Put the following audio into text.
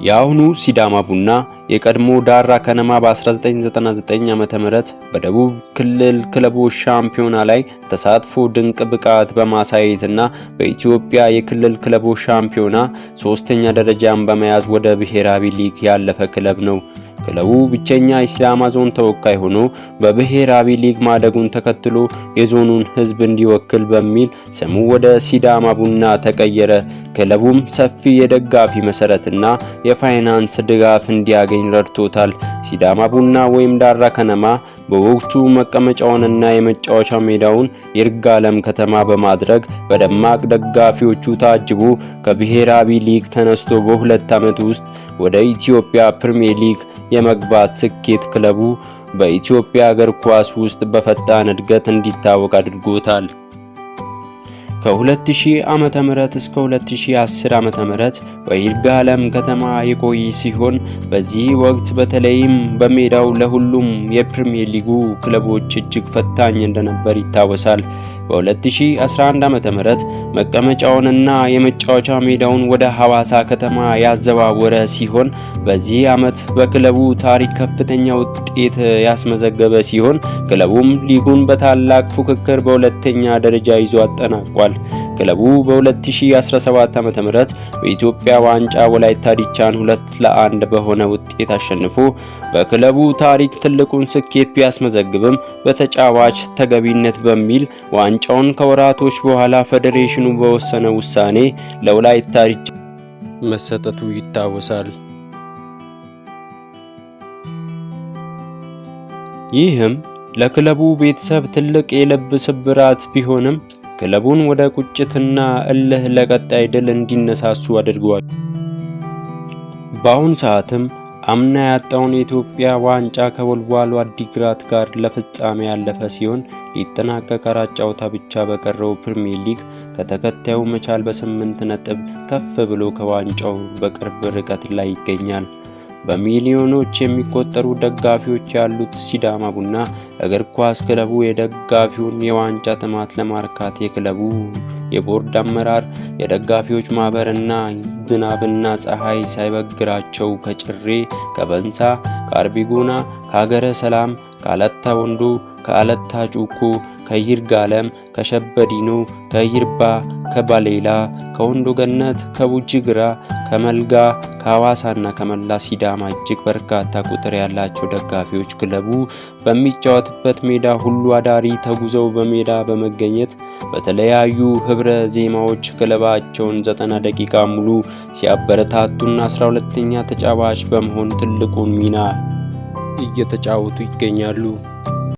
የአሁኑ ሲዳማ ቡና የቀድሞ ዳራ ከነማ በ1999 ዓመተ ምህረት በደቡብ ክልል ክለቦች ሻምፒዮና ላይ ተሳትፎ ድንቅ ብቃት በማሳየትና በኢትዮጵያ የክልል ክለቦች ሻምፒዮና ሶስተኛ ደረጃን በመያዝ ወደ ብሔራዊ ሊግ ያለፈ ክለብ ነው። ክለቡ ብቸኛ የሲዳማ ዞን ተወካይ ሆኖ በብሔራዊ ሊግ ማደጉን ተከትሎ የዞኑን ሕዝብ እንዲወክል በሚል ስሙ ወደ ሲዳማ ቡና ተቀየረ። ክለቡም ሰፊ የደጋፊ መሰረትና የፋይናንስ ድጋፍ እንዲያገኝ ረድቶታል። ሲዳማ ቡና ወይም ዳራ ከነማ በወቅቱ መቀመጫውንና የመጫወቻ ሜዳውን ይርጋለም ከተማ በማድረግ በደማቅ ደጋፊዎቹ ታጅቦ ከብሔራዊ ሊግ ተነስቶ በሁለት ዓመት ውስጥ ወደ ኢትዮጵያ ፕሪሚየር ሊግ የመግባት ስኬት ክለቡ በኢትዮጵያ እግር ኳስ ውስጥ በፈጣን እድገት እንዲታወቅ አድርጎታል። ከ2000 ዓመተ ምህረት እስከ 2010 ዓመተ ምህረት በይርጋለም ከተማ የቆየ ሲሆን በዚህ ወቅት በተለይም በሜዳው ለሁሉም የፕሪሚየር ሊጉ ክለቦች እጅግ ፈታኝ እንደነበር ይታወሳል። በ2011 ዓመተ ምህረት መቀመጫውንና የመጫወቻ ሜዳውን ወደ ሐዋሳ ከተማ ያዘዋወረ ሲሆን በዚህ ዓመት በክለቡ ታሪክ ከፍተኛ ውጤት ያስመዘገበ ሲሆን ክለቡም ሊጉን በታላቅ ፉክክር በሁለተኛ ደረጃ ይዞ አጠናቋል። ክለቡ በ2017 ዓመተ ምህረት በኢትዮጵያ ዋንጫ ወላይታ ዲቻን 2-1 በሆነ ውጤት አሸንፎ በክለቡ ታሪክ ትልቁን ስኬት ቢያስመዘግብም በተጫዋች ተገቢነት በሚል ዋንጫውን ከወራቶች በኋላ ፌዴሬሽኑ በወሰነው ውሳኔ ለወላይታ ዲቻ መሰጠቱ ይታወሳል። ይህም ለክለቡ ቤተሰብ ትልቅ የልብ ስብራት ቢሆንም ክለቡን ወደ ቁጭትና እልህ ለቀጣይ ድል እንዲነሳሱ አድርጓል። በአሁኑ ሰዓትም አምና ያጣውን የኢትዮጵያ ዋንጫ ከወልዋሎ አዲግራት ጋር ለፍጻሜ ያለፈ ሲሆን ሊጠናቀቅ 4 ጨዋታ ብቻ በቀረው ፕሪሚየር ሊግ ከተከታዩ መቻል በ8 ነጥብ ከፍ ብሎ ከዋንጫው በቅርብ ርቀት ላይ ይገኛል። በሚሊዮኖች የሚቆጠሩ ደጋፊዎች ያሉት ሲዳማ ቡና እግር ኳስ ክለቡ የደጋፊውን የዋንጫ ጥማት ለማርካት የክለቡ የቦርድ አመራር የደጋፊዎች ማህበርና ዝናብና ፀሐይ ሳይበግራቸው ከጭሬ፣ ከበንሳ፣ ከአርቢጉና፣ ከሀገረ ሰላም፣ ከአለታ ወንዶ፣ ከአለታ ጩኮ፣ ከይርጋለም፣ ከሸበዲኖ፣ ከይርባ፣ ከባሌላ፣ ከወንዶ ገነት፣ ከቡጅግራ፣ ከመልጋ፣ ከሐዋሳና ከመላ ሲዳማ እጅግ በርካታ ቁጥር ያላቸው ደጋፊዎች ክለቡ በሚጫወትበት ሜዳ ሁሉ አዳሪ ተጉዘው በሜዳ በመገኘት በተለያዩ ህብረ ዜማዎች ክለባቸውን 90 ደቂቃ ሙሉ ሲያበረታቱና 12ኛ ተጫዋች በመሆን ትልቁን ሚና እየተጫወቱ ይገኛሉ።